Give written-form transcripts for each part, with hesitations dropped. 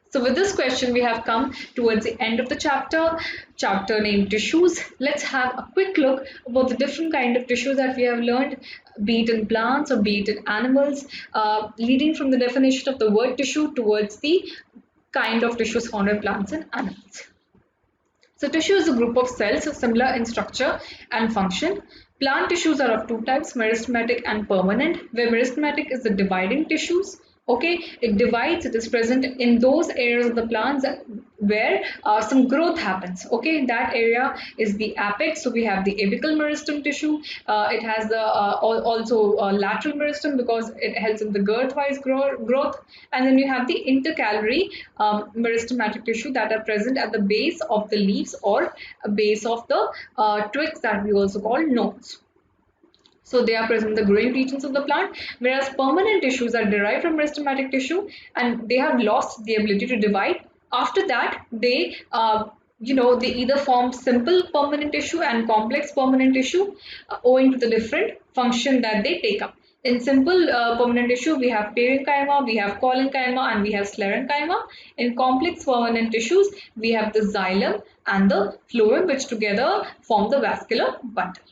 So with this question, we have come towards the end of the chapter named tissues. Let's have a quick look about the different kind of tissues that we have learned, be it in plants or be it in animals, leading from the definition of the word tissue towards the kind of tissues found in plants and animals. So tissue is a group of cells similar in structure and function. Plant tissues are of two types, meristematic and permanent, where meristematic is the dividing tissues. Okay, it divides, it is present in those areas of the plants where some growth happens. Okay, that area is the apex. So we have the apical meristem tissue. It has the also lateral meristem because it helps in the girth-wise growth. And then you have the intercalary meristematic tissue that are present at the base of the leaves or base of the twigs that we also call nodes. So they are present in the growing regions of the plant, whereas permanent tissues are derived from meristematic tissue and they have lost the ability to divide. After that, they they either form simple permanent tissue and complex permanent tissue owing to the different function that they take up. In simple permanent tissue, we have parenchyma, we have collenchyma, and we have sclerenchyma. In complex permanent tissues, we have the xylem and the phloem, which together form the vascular bundle.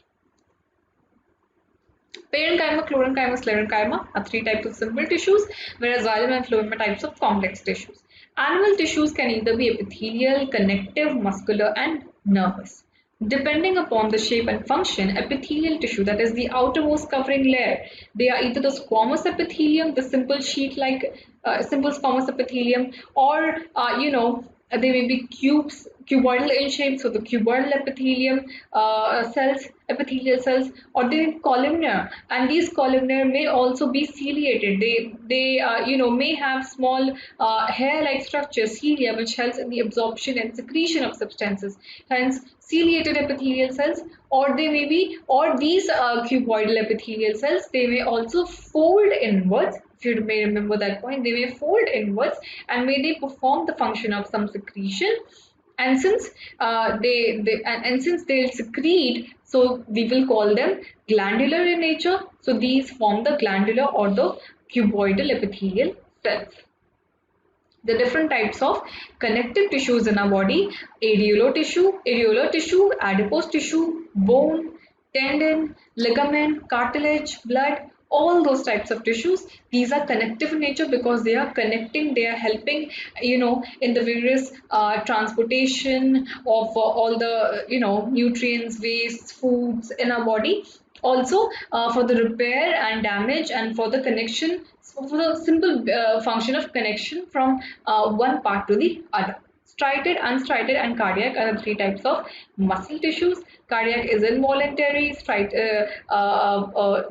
Parenchyma, chlorenchyma, sclerenchyma are three types of simple tissues, whereas xylem and phloem are types of complex tissues. Animal tissues can either be epithelial, connective, muscular, and nervous. Depending upon the shape and function, epithelial tissue, that is the outermost covering layer, they are either the squamous epithelium, the simple sheet-like simple squamous epithelium, or they may be cuboidal in shape, so the cuboidal epithelial cells, or they may be columnar, and these columnar may also be ciliated. They may have small hair-like structures, cilia, which helps in the absorption and secretion of substances. Hence, ciliated epithelial cells, or these cuboidal epithelial cells, they may also fold inwards. If you may remember that point, they may fold inwards and may they perform the function of some secretion. And since since they'll secrete, so we will call them glandular in nature. So these form the glandular or the cuboidal epithelial cells. The different types of connective tissues in our body: areolar tissue, adipose tissue, bone, tendon, ligament, cartilage, blood. All those types of tissues, these are connective in nature because they are connecting, they are helping, in the various transportation of all the, nutrients, waste, foods in our body. Also for the repair and damage and for the connection, for the simple function of connection from one part to the other. Striated, unstriated, and cardiac are the three types of muscle tissues. Cardiac is involuntary, then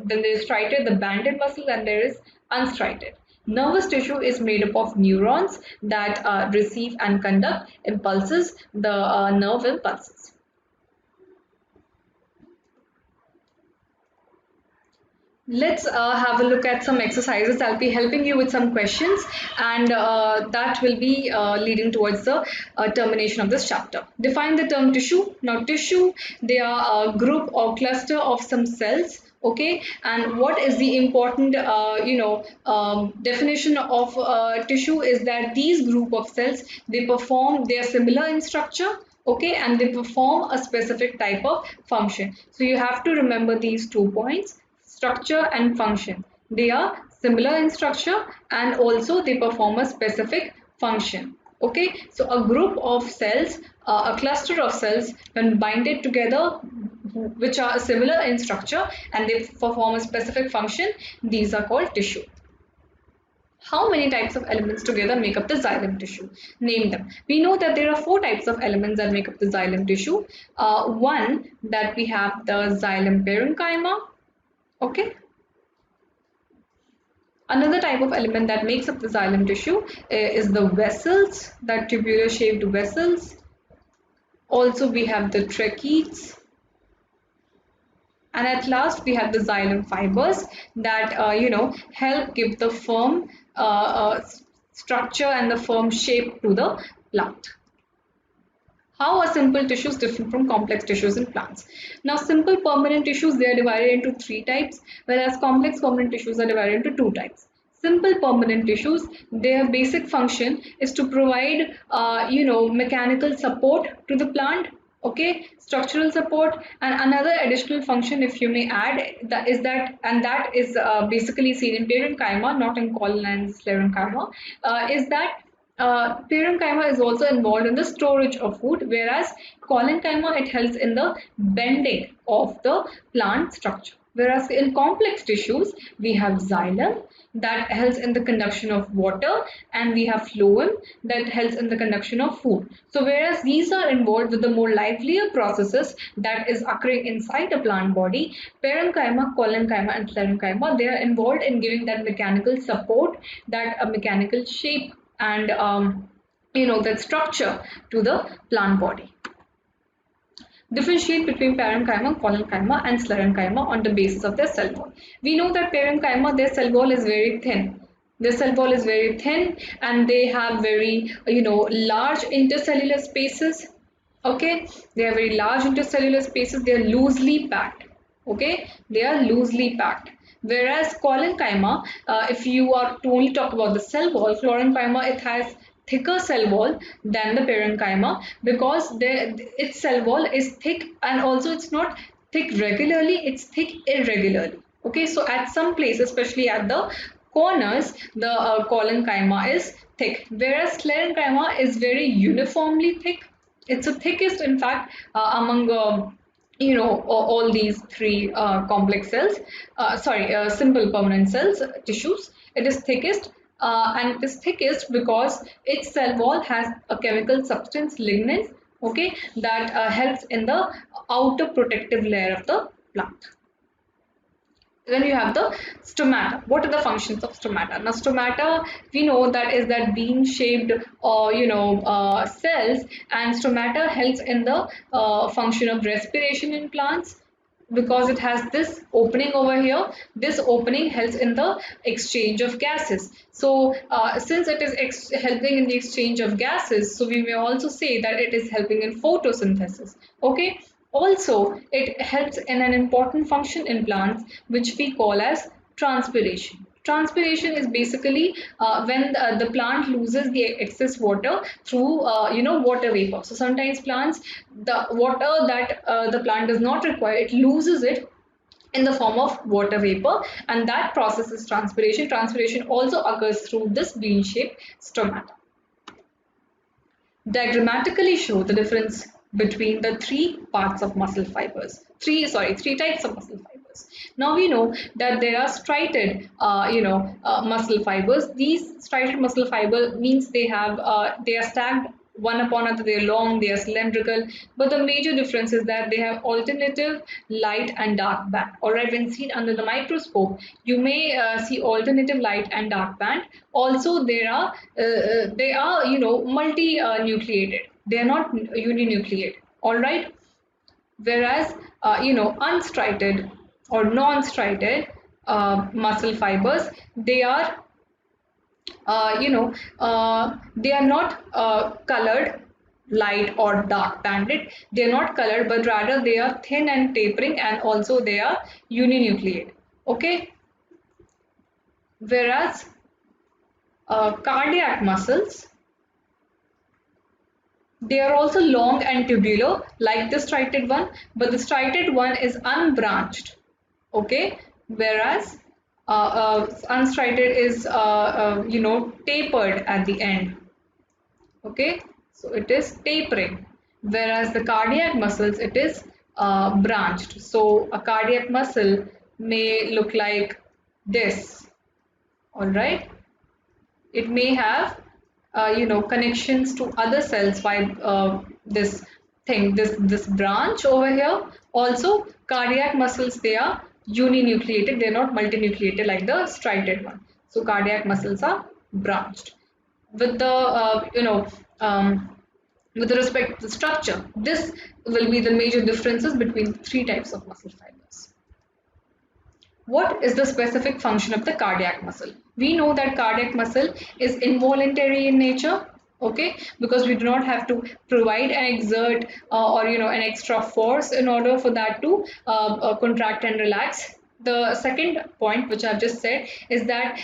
there is striated, the banded muscle, and there is unstriated. Nervous tissue is made up of neurons that receive and conduct impulses, the nerve impulses. Let's have a look at some exercises. I'll be helping you with some questions, and that will be leading towards the termination of this chapter. Define the term tissue. Now, tissue, they are a group or cluster of some cells. Okay, and what is the important definition of tissue is that these group of cells, they are similar in structure. Okay, and they perform a specific type of function. So you have to remember these 2 points: structure and function. They are similar in structure and also they perform a specific function. Okay, so a group of cells, a cluster of cells, when binded together, which are similar in structure and they perform a specific function, these are called tissue. How many types of elements together make up the xylem tissue? Name them. We know that there are 4 types of elements that make up the xylem tissue. One, that we have the xylem parenchyma. Okay. Another type of element that makes up the xylem tissue is the vessels, that tubular shaped vessels. Also we have the tracheids. And at last we have the xylem fibers that help give the firm structure and the firm shape to the plant. How are simple tissues different from complex tissues in plants? Now, simple permanent tissues, they are divided into 3 types, whereas complex permanent tissues are divided into 2 types. Simple permanent tissues, their basic function is to provide, mechanical support to the plant, okay, structural support. And another additional function, if you may add, that is basically seen in parenchyma, not in colon and sclerenchyma, is that parenchyma is also involved in the storage of food, whereas collenchyma, it helps in the bending of the plant structure. Whereas in complex tissues, we have xylem that helps in the conduction of water, and we have phloem that helps in the conduction of food. So whereas these are involved with the more livelier processes that is occurring inside the plant body, parenchyma, collenchyma and sclerenchyma, they are involved in giving that mechanical support, that a mechanical shape and that structure to the plant body. Differentiate between parenchyma, collenchyma and sclerenchyma on the basis of their cell wall. We know that parenchyma, their cell wall is very thin. Their cell wall is very thin and they have very, large intercellular spaces. Okay, they have very large intercellular spaces. They are loosely packed. Okay, they are loosely packed. Whereas collenchyma, if you are to only talk about the cell wall, collenchyma, it has thicker cell wall than the parenchyma, because its cell wall is thick, and also it's not thick regularly, it's thick irregularly. Okay, so at some places, especially at the corners, the collenchyma is thick, whereas sclerenchyma is very uniformly thick. It's the thickest, in fact, among all these three complex cells, simple permanent cells, tissues. It is thickest, and it is thickest because its cell wall has a chemical substance, lignin, okay, that helps in the outer protective layer of the plant. Then you have the stomata. What are the functions of stomata? Now, stomata, we know that is that bean-shaped, cells, and stomata helps in the function of respiration in plants, because it has this opening over here. This opening helps in the exchange of gases. So since it is helping in the exchange of gases, so we may also say that it is helping in photosynthesis. Okay. Also, it helps in an important function in plants, which we call as transpiration. Transpiration is basically when the plant loses the excess water through water vapor. So sometimes plants, the water that the plant does not require, it loses it in the form of water vapor, and that process is transpiration. Transpiration also occurs through this bean-shaped stomata. Diagrammatically show the difference between the three parts of muscle fibers. Three types of muscle fibers. Now we know that there are striated, muscle fibers. These striated muscle fiber means they are stacked one upon another. They are long, they are cylindrical, but the major difference is that they have alternative light and dark band. Alright, when seen under the microscope, you may see alternative light and dark band. Also, they are multi-nucleated. They are not uninucleated. Alright, whereas unstriated or non-striated muscle fibers, they are they are not colored, light or dark banded. They are not colored, but rather they are thin and tapering, and also they are uninucleated. Okay, whereas cardiac muscles, they are also long and tubular like the striated one, but the striated one is unbranched. Okay, whereas unstriated is tapered at the end. Okay, so it is tapering, whereas the cardiac muscles, it is branched. So a cardiac muscle may look like this. All right, it may have connections to other cells by this branch over here. Also, cardiac muscles, they are uninucleated, they're not multinucleated like the striated one. So cardiac muscles are branched. With the with respect to the structure, this will be the major differences between three types of muscle fibers. What is the specific function of the cardiac muscle? We know that cardiac muscle is involuntary in nature, okay, because we do not have to provide and exert or an extra force in order for that to contract and relax. the second point which I've just said is that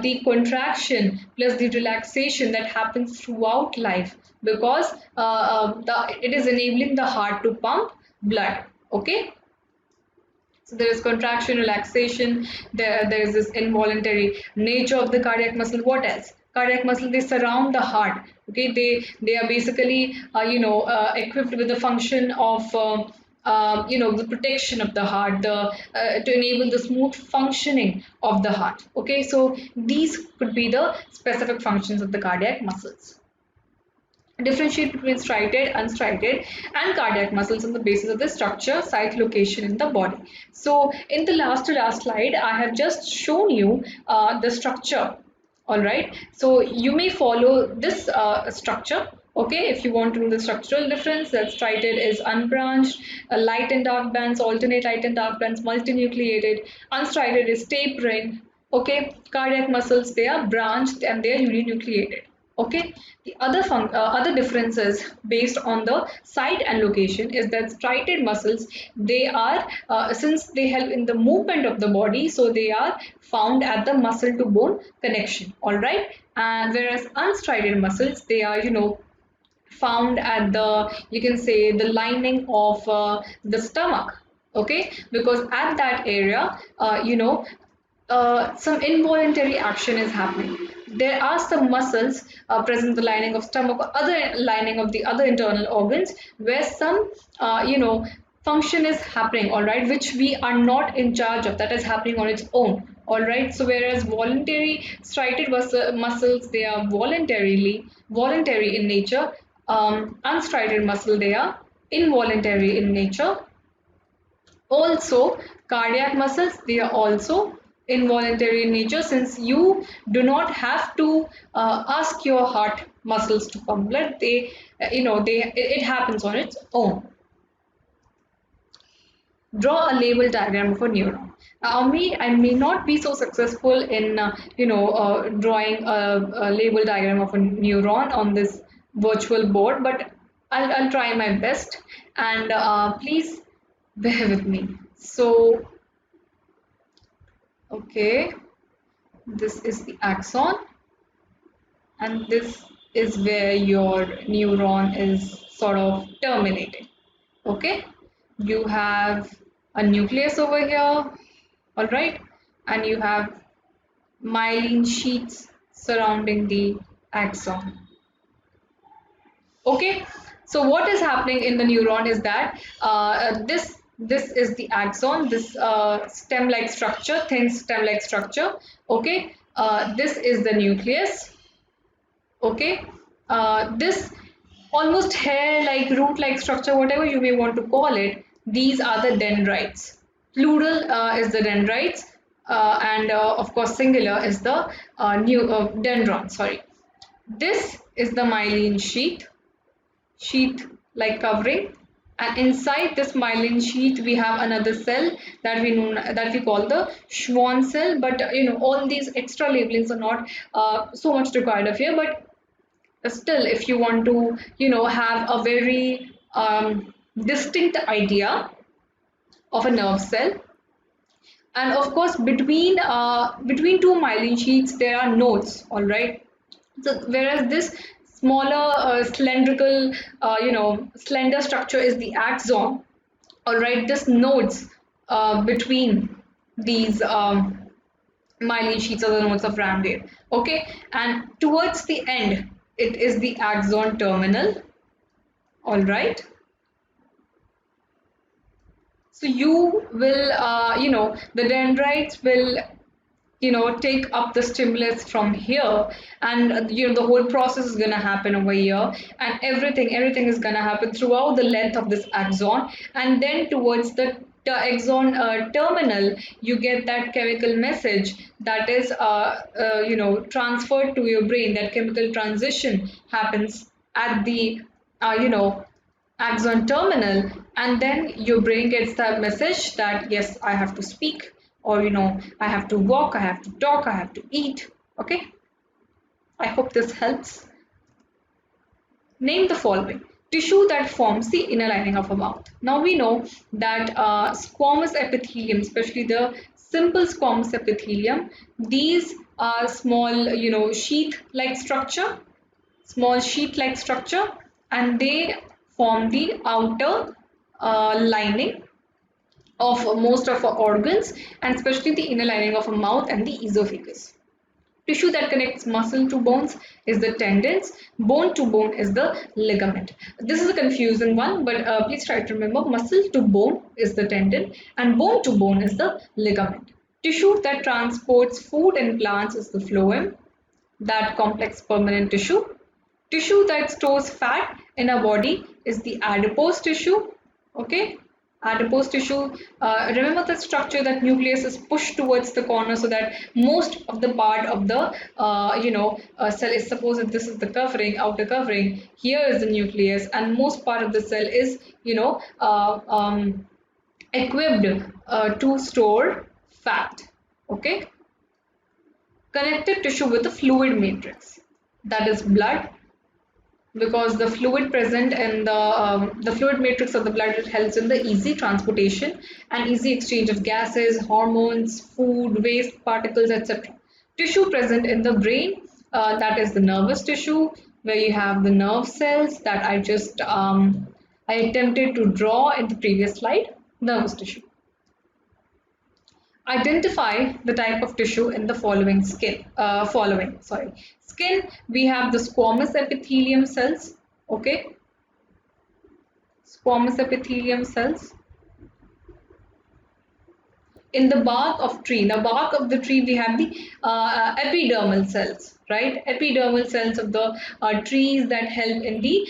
the contraction plus the relaxation that happens throughout life, because it is enabling the heart to pump blood. Okay, so there is contraction, relaxation, there is this involuntary nature of the cardiac muscle. What else? Cardiac muscle, they surround the heart. Okay, they are basically equipped with the function of the protection of the heart, the to enable the smooth functioning of the heart. Okay, so these could be the specific functions of the cardiac muscles. Differentiate between striated, unstriated, and cardiac muscles on the basis of the structure, site, location in the body. So, in the last to last slide, I have just shown you the structure. All right. So, you may follow this structure. Okay, if you want to know the structural difference, that striated is unbranched, light and dark bands, alternate light and dark bands, multinucleated. Unstriated is tapering. Okay, cardiac muscles, they are branched and they are uninucleated. Okay, the other differences based on the site and location is that striated muscles, they are since they help in the movement of the body, so they are found at the muscle to bone connection. All right, and whereas unstriated muscles, they are found at the, you can say, the lining of the stomach. Okay, because at that area some involuntary action is happening. There are some muscles present in the lining of stomach or other lining of the other internal organs where some function is happening, all right, which we are not in charge of, that is happening on its own. All right, so whereas voluntary striated muscles, they are voluntary in nature, unstriated muscle, they are involuntary in nature. Also, cardiac muscles, they are also involuntary in nature, since you do not have to ask your heart muscles to pump blood. It happens on its own. Draw a label diagram of a neuron. I may not be so successful in drawing a label diagram of a neuron on this virtual board, but I'll try my best, and please bear with me. So, okay, this is the axon, and this is where your neuron is sort of terminating. Okay, you have a nucleus over here, all right, and you have myelin sheets surrounding the axon. Okay, so what is happening in the neuron is that this is the axon, this stem-like structure, thin stem-like structure. Okay, this is the nucleus. Okay, this almost hair-like, root-like structure, whatever you may want to call it, these are the dendrites. Plural is the dendrites, and of course singular is the dendron. Sorry. This is the myelin sheath like covering, and inside this myelin sheath we have another cell that we call the Schwann cell. But all these extra labelings are not so much required of here, but still, if you want to have a very distinct idea of a nerve cell, and of course between two myelin sheets there are nodes, all right. So whereas this smaller cylindrical slender structure is the axon, all right, this nodes between these myelin sheets are the nodes of Ramsay. Okay, and towards the end it is the axon terminal, all right. So you will the dendrites will take up the stimulus from here, and the whole process is going to happen over here, and everything is going to happen throughout the length of this axon, and then towards the axon terminal you get that chemical message that is transferred to your brain. That chemical transition happens at the axon terminal, and then your brain gets that message that yes, I have to speak, or I have to walk, I have to talk, I have to eat. Okay, I hope this helps. Name the following tissue that forms the inner lining of a mouth. Now we know that squamous epithelium, especially the simple squamous epithelium. These are small, sheath-like structure, small sheet-like structure, and they form the outer lining of most of our organs, and especially the inner lining of a mouth and the esophagus. Tissue that connects muscle to bones is the tendons. Bone to bone is the ligament. This is a confusing one, but please try to remember muscle to bone is the tendon and bone to bone is the ligament. Tissue that transports food in plants is the phloem, that complex permanent tissue. Tissue that stores fat in our body is the adipose tissue. Okay, adipose tissue. Remember the structure, that nucleus is pushed towards the corner so that most of the part of the cell is, suppose that this is the covering, outer covering. Here is the nucleus, and most part of the cell is equipped to store fat. Okay, connective tissue with the fluid matrix, that is blood, because the fluid present in the fluid matrix of the blood, it helps in the easy transportation and easy exchange of gases, hormones, food, waste particles, etc. Tissue present in the brain, that is the nervous tissue, where you have the nerve cells that I attempted to draw in the previous slide. Nervous tissue. Identify the type of tissue in the following skin. We have the squamous epithelium cells. Okay, squamous epithelium cells. In the bark of tree, the bark of the tree, we have the epidermal cells, right? Epidermal cells of the trees that help in the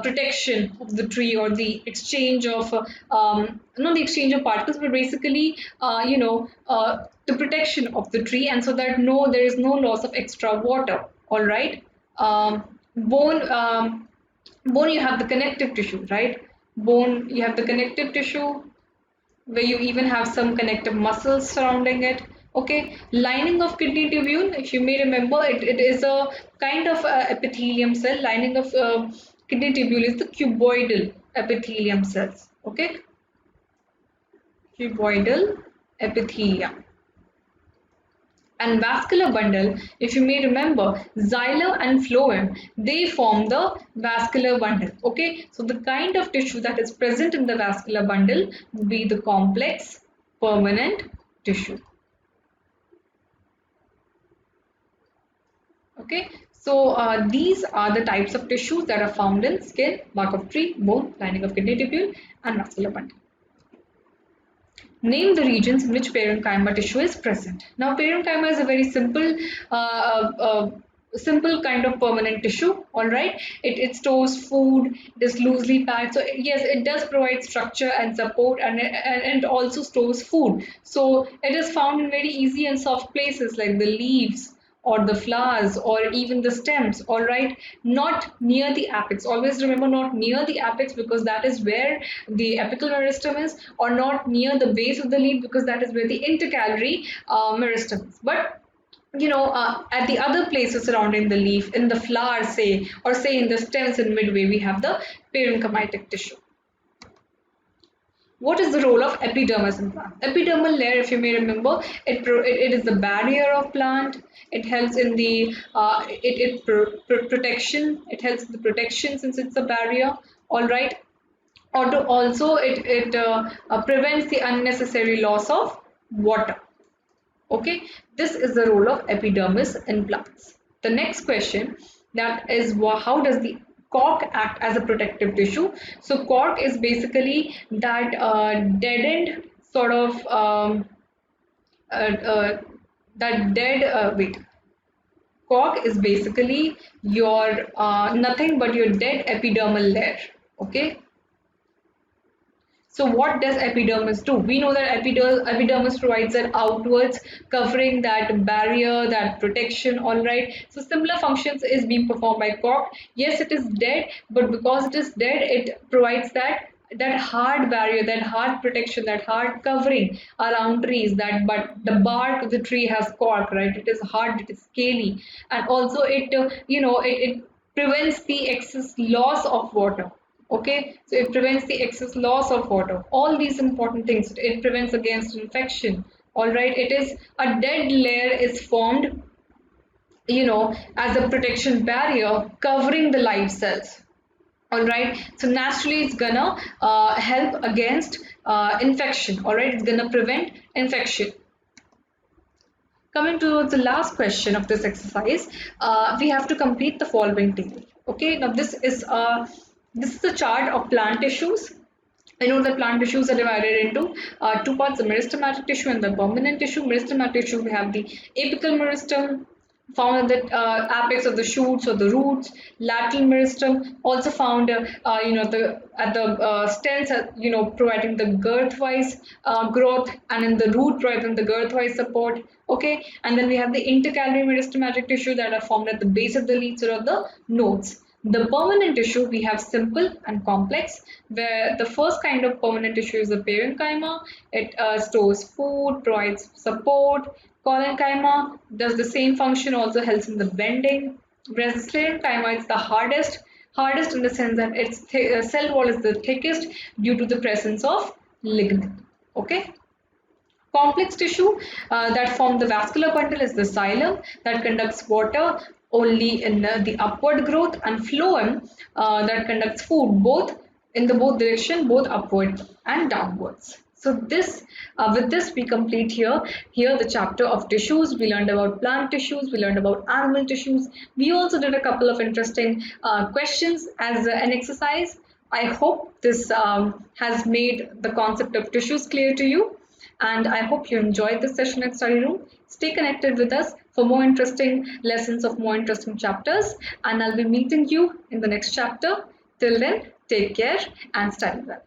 protection of the tree, or the exchange of not the exchange of particles, but basically the protection of the tree, and so that there is no loss of extra water. All right. Bone, you have the connective tissue, right? Bone, you have the connective tissue, where you even have some connective muscles surrounding it. Okay, lining of kidney tubule, if you may remember, it is a kind of epithelium cell. Lining of kidney tubule is the cuboidal epithelium cells. Okay, cuboidal epithelium. And vascular bundle, if you may remember, xyla and phloem, they form the vascular bundle. Okay, so the kind of tissue that is present in the vascular bundle would be the complex permanent tissue. Okay, so these are the types of tissues that are found in skin, bark of tree, bone, lining of kidney tubule, and vascular bundle. Name the regions in which parenchyma tissue is present. Now, parenchyma is a very simple kind of permanent tissue. All right, it stores food, it is loosely packed, so yes, it does provide structure and support, and it also stores food. So it is found in very easy and soft places like the leaves or the flowers or even the stems. All right, not near the apex. Always remember, not near the apex, because that is where the apical meristem is, or not near the base of the leaf, because that is where the intercalary meristem is. But at the other places surrounding the leaf, in the flower, say, or say in the stems and midway, we have the parenchymatic tissue. What is the role of epidermis in plant? Epidermal layer, if you may remember, it is the barrier of plant. It helps in the protection. It helps in the protection since it's a barrier. All right. Also, it prevents the unnecessary loss of water. Okay, this is the role of epidermis in plants. The next question, that is, how does the cork act as a protective tissue? So cork is basically that deadened sort of cork is basically your nothing but your dead epidermal layer. Okay. So what does epidermis do? We know that epidermis provides that outwards covering, that barrier, that protection. All right. So similar functions is being performed by cork. Yes, it is dead, but because it is dead, it provides that hard barrier, that hard protection, that hard covering around trees. But the bark of the tree has cork, right? It is hard, it is scaly, and also it prevents the excess loss of water. Okay, so it prevents the excess loss of water. All these important things. It prevents against infection. All right, it is a dead layer is formed, as a protection barrier covering the live cells. All right, so naturally it's gonna help against infection. All right, it's gonna prevent infection. Coming to the last question of this exercise, we have to complete the following table. Okay, now this is a chart of plant tissues. I know that plant tissues are divided into two parts: the meristematic tissue and the permanent tissue. Meristematic tissue, we have the apical meristem, found at the apex of the shoots or the roots. Lateral meristem, also found, the at the stems, providing the girth-wise growth, and in the root, providing the girth-wise support. Okay, and then we have the intercalary meristematic tissue that are formed at the base of the leaves or the nodes. The permanent tissue, we have simple and complex, where the first kind of permanent tissue is the parenchyma. It stores food, provides support. Collenchyma does the same function, also helps in the bending. Whereas the sclerenchyma is the hardest in the sense that its cell wall is the thickest due to the presence of lignin. Okay. Complex tissue that form the vascular bundle is the xylem that conducts water only in the upward growth, and phloem that conducts food both in the both direction, both upward and downwards. So with this we complete here the chapter of tissues. We learned about plant tissues, we learned about animal tissues. We also did a couple of interesting questions as an exercise. I hope this has made the concept of tissues clear to you, and I hope you enjoyed this session at Study Room. Stay connected with us for more interesting lessons of more interesting chapters, and I'll be meeting you in the next chapter. Till then, take care and study well.